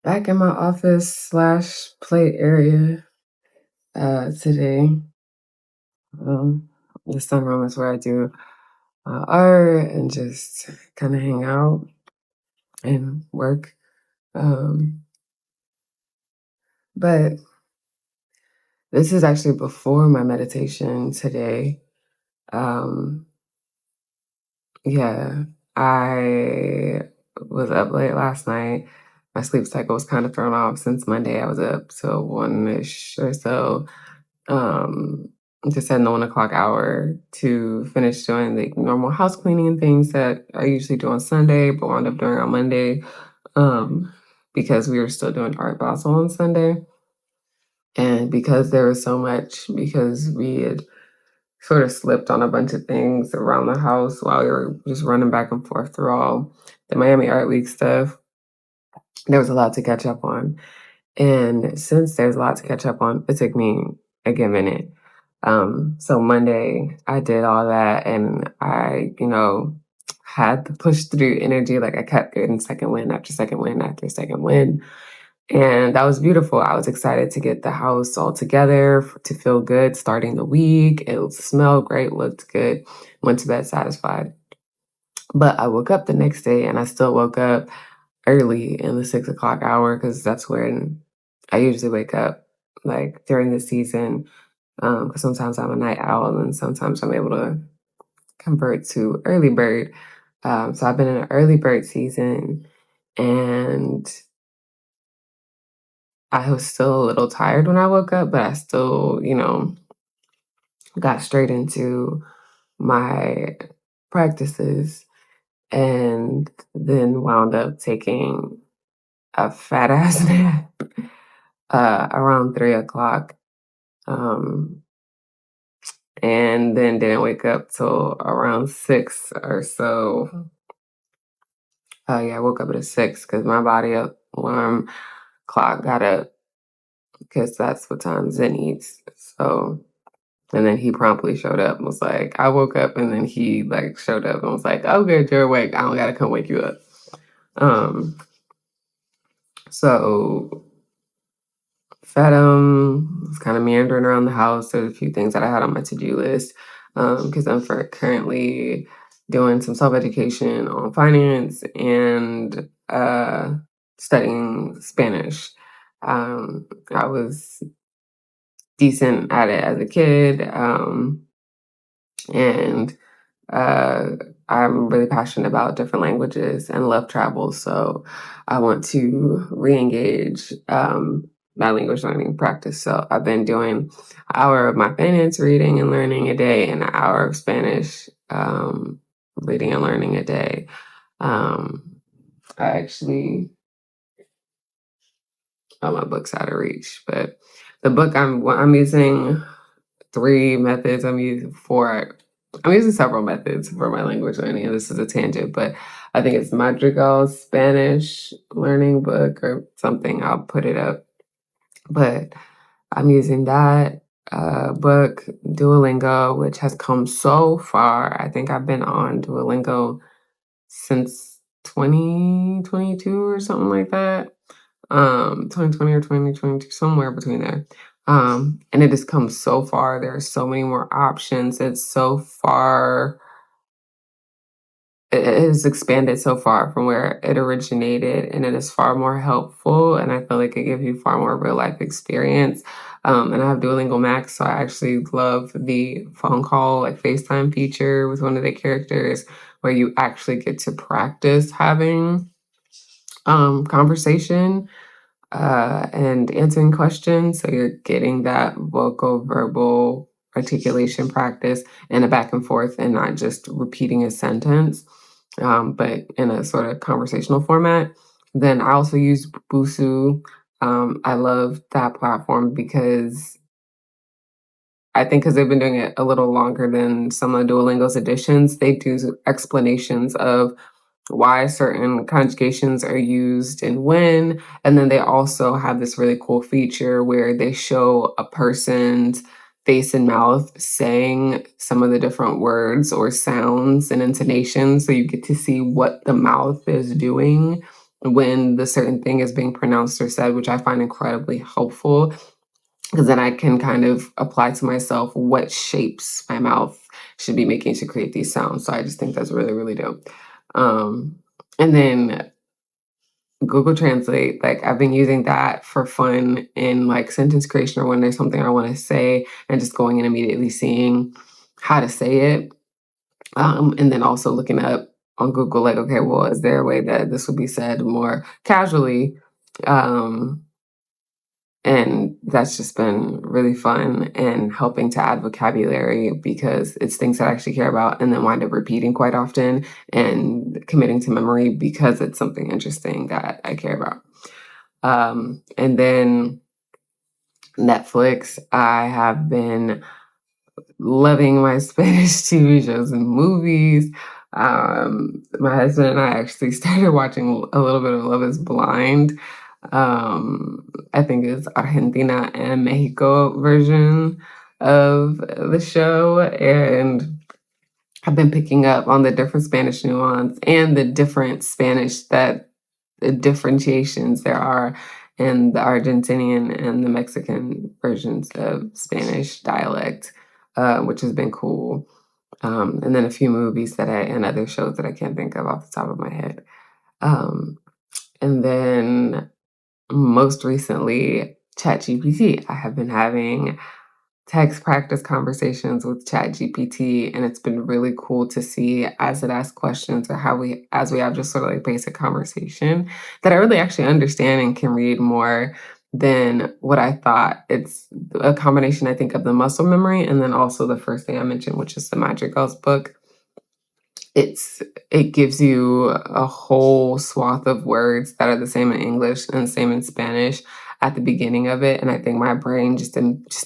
Back in my office slash play area today. Um, the sunroom is where I do art and just kind of hang out and work. Um, but this is actually before my meditation today. Um, yeah, I was up late last night. My sleep cycle was kind of thrown off since Monday. I was up till 1-ish or so. Um, just at the 1 o'clock hour to finish doing the normal house cleaning and things that I usually do on Sunday, but wound up doing on Monday because we were still doing Art Basel on Sunday. And because there was so much, because we had sort of slipped on a bunch of things around the house while we were just running back and forth through all the Miami Art Week stuff, there was a lot to catch up on. And since there's a lot to catch up on, it took me a good minute. So Monday, I did all that and I, had the push through energy. Like I kept getting second win after second win after second win. And that was beautiful. I was excited to get the house all together, to feel good starting the week. It smelled great, looked good, went to bed satisfied. But I woke up the next day and I still woke up early in the 6 o'clock hour because that's when I usually wake up, like during the season. Because sometimes I'm a night owl and sometimes I'm able to convert to early bird. So I've been in an early bird season and I was still a little tired when I woke up, but I still, got straight into my practices and then wound up taking a fat ass nap around 3 o'clock. Um, and then didn't wake up till around 6 or so. Yeah, I woke up at 6 because my body alarm clock got up because that's what time Zen eats. So, and then he promptly showed up and was like, I woke up and then he like showed up and was like, oh, good, you're awake. I don't got to come wake you up. Um, so was kind of meandering around the house. There's a few things that I had on my to-do list because I'm currently doing some self-education on finance and studying Spanish. I was decent at it as a kid, and uh, I'm really passionate about different languages and love travel. So I want to re-engage my language learning practice. So I've been doing an hour of my finance reading and learning a day and an hour of Spanish reading and learning a day. I actually, my book's out of reach, but the book I'm using 3 methods. I'm using several methods for my language learning, and this is a tangent, but I think it's Madrigal's Spanish learning book or something. I'll put it up. But I'm using that book, Duolingo, which has come so far. I think I've been on Duolingo since 2022 or something like that. 2020 or 2022, somewhere between there. And it has come so far. There are so many more options. It has expanded so far from where it originated, and it is far more helpful. And I feel like it gives you far more real life experience. And I have Duolingo Max, so I actually love the phone call, like FaceTime feature with one of the characters where you actually get to practice having conversation and answering questions. So you're getting that vocal, verbal articulation practice and a back and forth and not just repeating a sentence, but in a sort of conversational format. Then I also use Busu. I love that platform because I think because they've been doing it a little longer than some of Duolingo's editions, they do explanations of why certain conjugations are used and when. And then they also have this really cool feature where they show a person's face and mouth saying some of the different words or sounds and intonations. So you get to see what the mouth is doing when the certain thing is being pronounced or said, which I find incredibly helpful because then I can kind of apply to myself what shapes my mouth should be making to create these sounds. So I just think that's really, really dope. Um, and then Google Translate, like I've been using that for fun in like sentence creation or when there's something I want to say and just going and immediately seeing how to say it. And then also looking up on Google, like, okay, well, is there a way that this would be said more casually? Um, and that's just been really fun and helping to add vocabulary because it's things that I actually care about and then wind up repeating quite often and committing to memory because it's something interesting that I care about. And then Netflix, I have been loving my Spanish TV shows and movies. My husband and I actually started watching a little bit of Love is Blind. I think it's Argentina and Mexico version of the show. And I've been picking up on the different Spanish nuance and the different Spanish that the differentiations there are in the Argentinian and the Mexican versions of Spanish dialect, which has been cool. And then a few movies and other shows that I can't think of off the top of my head. Um, and then most recently, ChatGPT. I have been having text practice conversations with ChatGPT, and it's been really cool to see as it asks questions or as we have just sort of like basic conversation that I really actually understand and can read more than what I thought. It's a combination, I think, of the muscle memory and then also the first thing I mentioned, which is the Magic Girls book. It gives you a whole swath of words that are the same in English and the same in Spanish at the beginning of it, and I think my brain just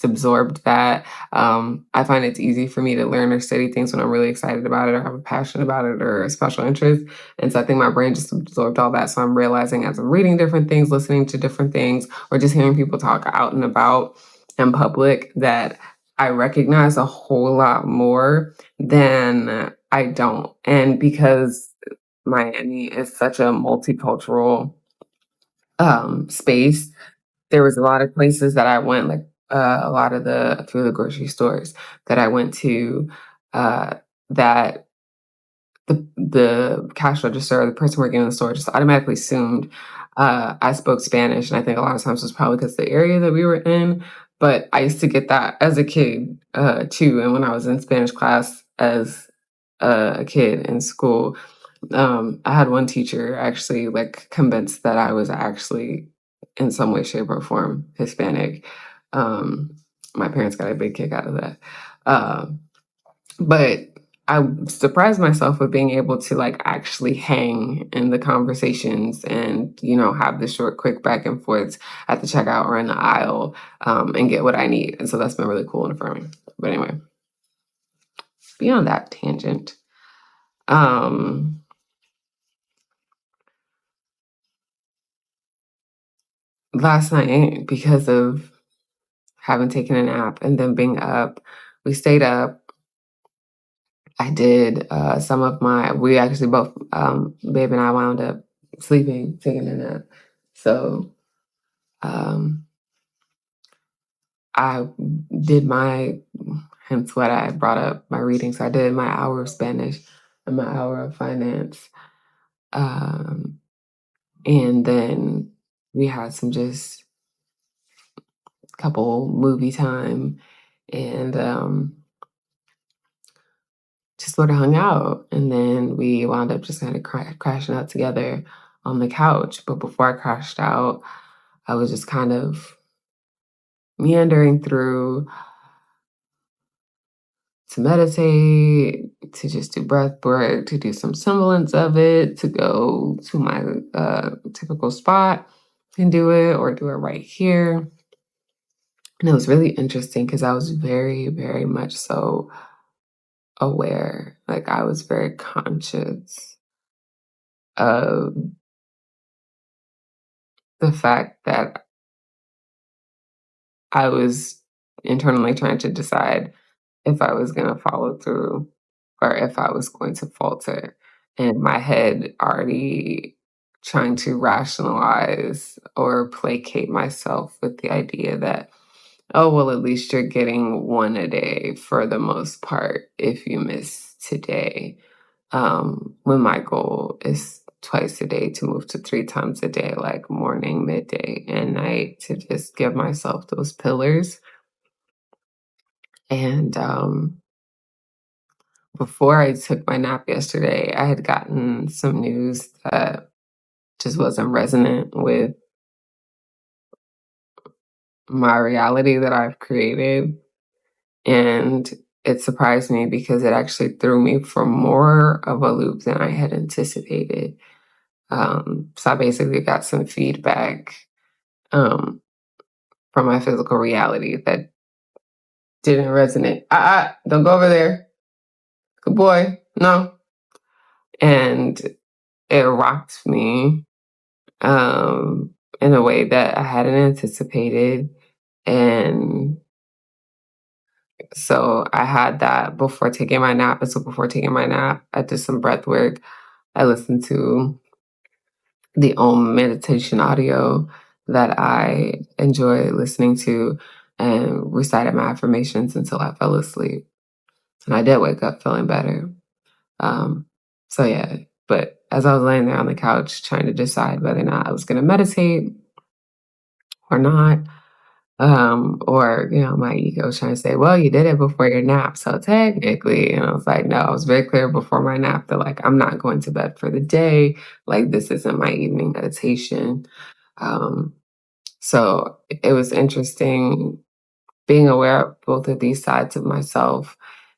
absorbed that. I find it's easy for me to learn or study things when I'm really excited about it or have a passion about it or a special interest, and so I think my brain just absorbed all that. So I'm realizing as I'm reading different things, listening to different things, or just hearing people talk out and about in public that I recognize a whole lot more than I don't. And because Miami is such a multicultural space, there was a lot of places that I went, like a few of the grocery stores that I went to that the cash register or the person working in the store just automatically assumed I spoke Spanish. And I think a lot of times it was probably because the area that we were in. But I used to get that as a kid too. And when I was in Spanish class as a kid in school, I had one teacher actually like convinced that I was actually in some way, shape, or form Hispanic. Um, my parents got a big kick out of that. But I surprised myself with being able to like actually hang in the conversations and, have the short, quick back and forths at the checkout or in the aisle and get what I need. And so that's been really cool and affirming. But anyway, beyond that tangent, um, last night, because of having taken a nap and then being up, we stayed up. I did we actually both, Babe and I wound up sleeping, taking a nap. So um, I did hence what I brought up, my reading. So I did my hour of Spanish and my hour of finance. And then we had some just couple movie time and just sort of hung out. And then we wound up just kind of crashing out together on the couch. But before I crashed out, I was just kind of meandering through to meditate, to just do breath work, to do some semblance of it, to go to my typical spot and do it or do it right here. And it was really interesting because I was very, very much so aware. Like I was very conscious of the fact that I was internally trying to decide if I was going to follow through or if I was going to falter. And my head already trying to rationalize or placate myself with the idea that, oh, well, at least you're getting one a day for the most part if you miss today. When my goal is twice a day to move to 3 times a day, like morning, midday, and night, to just give myself those pillars. And before I took my nap yesterday, I had gotten some news that just wasn't resonant with my reality that I've created. And it surprised me because it actually threw me for more of a loop than I had anticipated. So I basically got some feedback um, from my physical reality that didn't resonate. Don't go over there. Good boy. No. And it rocked me in a way that I hadn't anticipated. And so I had that before taking my nap. And so before taking my nap, I did some breath work. I listened to the Om meditation audio that I enjoy listening to and recited my affirmations until I fell asleep. And I did wake up feeling better. Um, so yeah, but as I was laying there on the couch trying to decide whether or not I was going to meditate or not, or, my ego was trying to say, well, you did it before your nap. So technically, and I was like, no, I was very clear before my nap that like, I'm not going to bed for the day. Like this isn't my evening meditation. Um, so it was interesting being aware of both of these sides of myself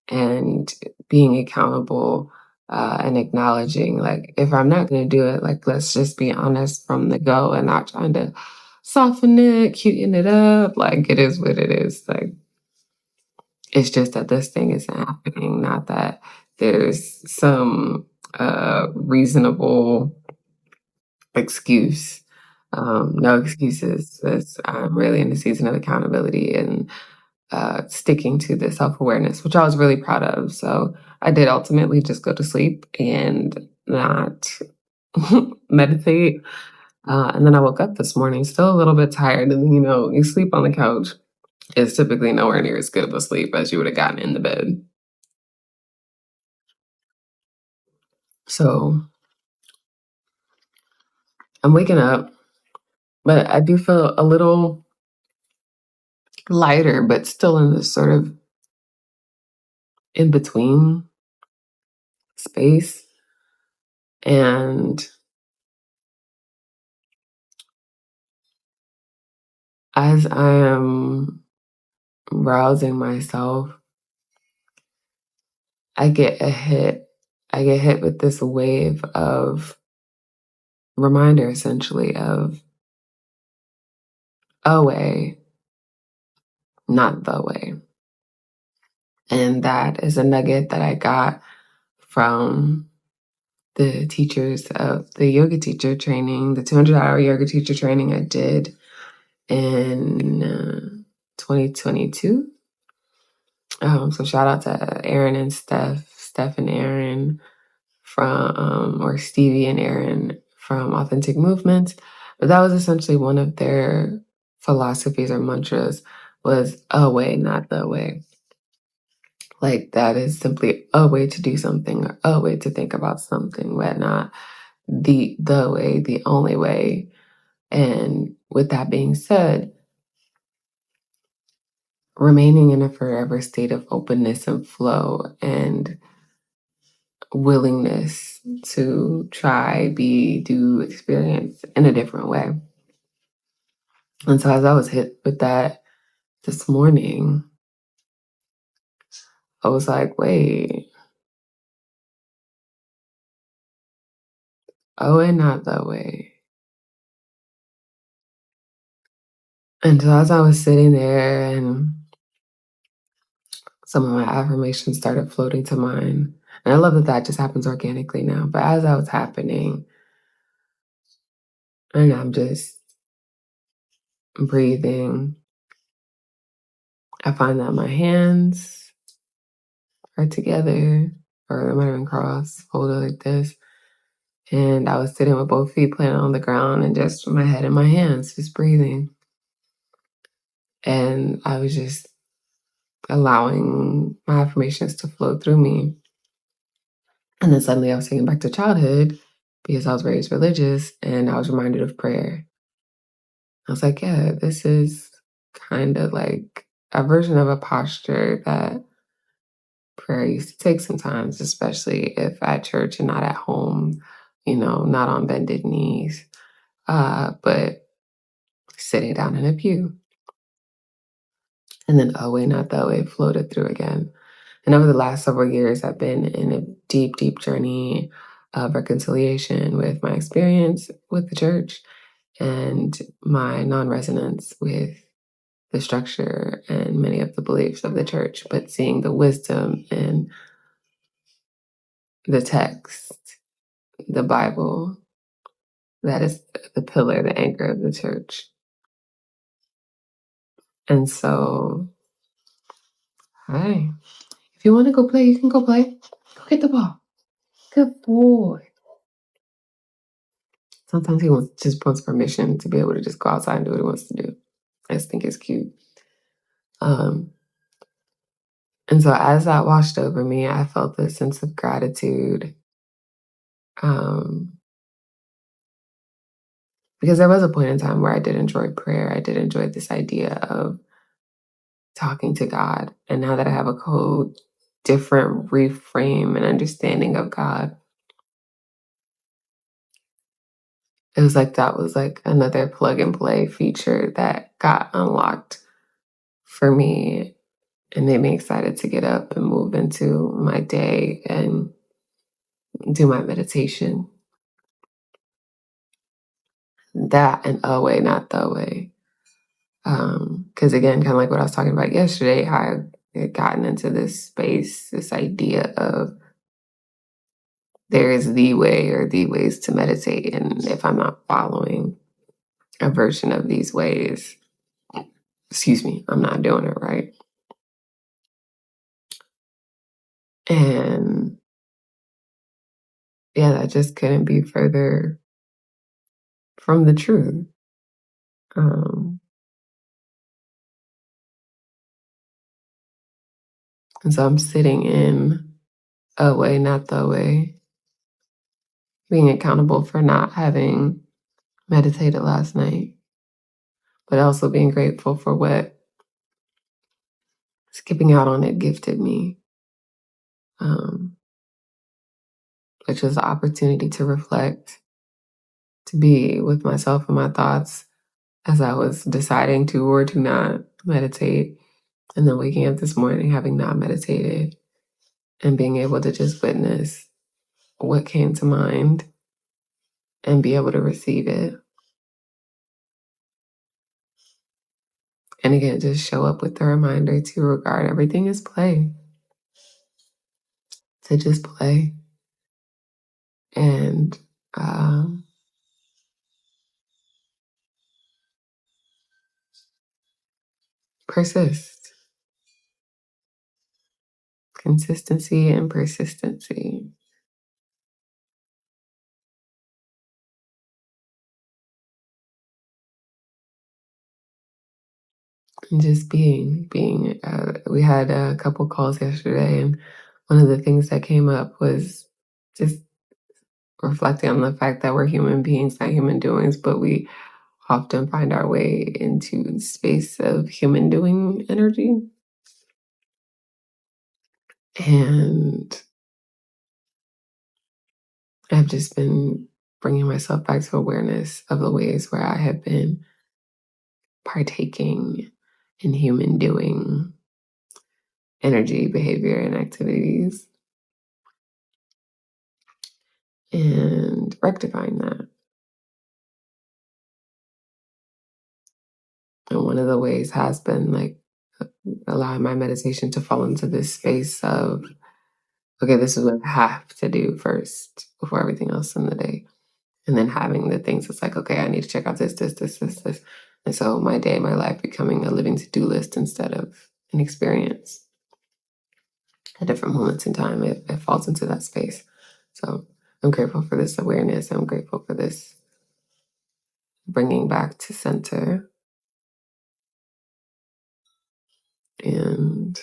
and being accountable and acknowledging, like, if I'm not going to do it, like, let's just be honest from the go and not trying to soften it, cuten it up. Like, it is what it is. Like, it's just that this thing isn't happening, not that there's some reasonable excuse. No excuses. I'm really in the season of accountability and sticking to the self-awareness, which I was really proud of. So I did ultimately just go to sleep and not meditate. And then I woke up this morning still a little bit tired. And, you sleep on the couch. It's typically nowhere near as good of a sleep as you would have gotten in the bed. So I'm waking up, but I do feel a little lighter, but still in this sort of in between space. And as I am rousing myself, I get a hit. I get hit with this wave of reminder, essentially, of a way, not the way. And that is a nugget that I got from the teachers of the yoga teacher training, the 200-hour yoga teacher training I did in 2022. So shout out to Aaron and Steph and Aaron from, or Stevie and Aaron from Authentic Movements. But that was essentially one of their philosophies or mantras, was a way, not the way. Like that is simply a way to do something or a way to think about something, but not the way, the only way. And with that being said, remaining in a forever state of openness and flow and willingness to try, be, do, experience in a different way. And so as I was hit with that this morning, I was like, wait, oh, and not that way. And so as I was sitting there and some of my affirmations started floating to mind, and I love that that just happens organically now, but as that was happening, and I'm just breathing, I find that my hands are together, or they might even crossed, folded like this. And I was sitting with both feet planted on the ground and just my head in my hands, just breathing. And I was just allowing my affirmations to flow through me. And then suddenly I was taken back to childhood because I was raised religious and I was reminded of prayer. I was like, yeah, this is kind of like a version of a posture that prayer used to take sometimes, especially if at church and not at home, not on bended knees, but sitting down in a pew. And then, oh, wait, not that way, floated through again. And over the last several years, I've been in a deep, deep journey of reconciliation with my experience with the church and my non resonance with the structure and many of the beliefs of the church, but seeing the wisdom in the text, the Bible, that is the pillar, the anchor of the church. And so, hi, if you want to go play, you can go play. Go get the ball. Good boy. Sometimes he just wants permission to be able to just go outside and do what he wants to do. I just think it's cute. Um, and so as that washed over me, I felt this sense of gratitude. Because there was a point in time where I did enjoy prayer. I did enjoy this idea of talking to God. And now that I have a whole different reframe and understanding of God, it was like that was like another plug and play feature that got unlocked for me and made me excited to get up and move into my day and do my meditation. That and a way, not the way. Because again, kind of like what I was talking about yesterday, how I had gotten into this space, this idea of there is the way or the ways to meditate. And if I'm not following a version of these ways, I'm not doing it right. And yeah, that just couldn't be further from the truth. And so I'm sitting in a way, not the way, being accountable for not having meditated last night, but also being grateful for what skipping out on it gifted me, which was the opportunity to reflect, to be with myself and my thoughts as I was deciding to or to not meditate. And then waking up this morning, having not meditated, and being able to just witness what came to mind and be able to receive it. And again, just show up with the reminder to regard everything as play, to just play. And persist. Consistency and persistency. And just being. We had a couple calls yesterday, and one of the things that came up was just reflecting on the fact that we're human beings, not human doings, but we often find our way into the space of human doing energy. And I've just been bringing myself back to awareness of the ways where I have been partaking in human doing energy, behavior, and activities, and rectifying that. And one of the ways has been like allowing my meditation to fall into this space of, okay, this is what I have to do first before everything else in the day. And then having the things that's like, okay, I need to check out this. And so my day, my life becoming a living to-do list instead of an experience. At different moments in time, it falls into that space. So I'm grateful for this awareness. I'm grateful for this bringing back to center. And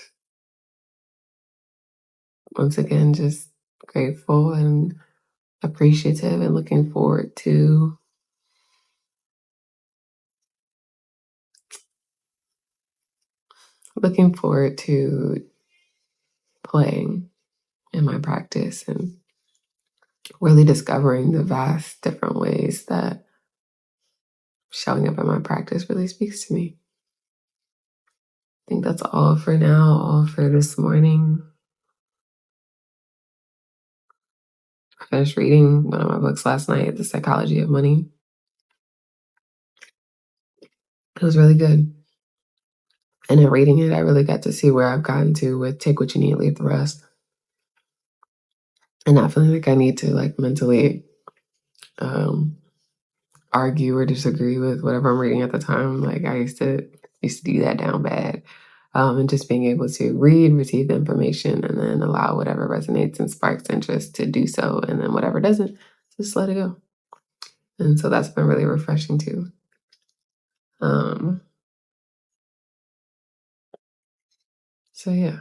once again, just grateful and appreciative and looking forward to playing in my practice and really discovering the vast different ways that showing up in my practice really speaks to me. I think that's all for now, all for this morning. I finished reading one of my books last night, The Psychology of Money. It was really good. And in reading it, I really got to see where I've gotten to with take what you need, leave the rest. And not feeling like I need to mentally argue or disagree with whatever I'm reading at the time. Like I used to do that down bad. And just being able to read, receive the information, and then allow whatever resonates and sparks interest to do so. And then whatever doesn't, just let it go. And so that's been really refreshing too. So yeah.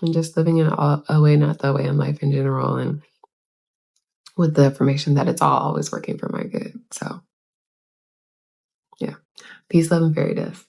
And just living in a way, not the way in life in general, and with the affirmation that it's all always working for my good. So yeah. Peace, love, and fairy dust.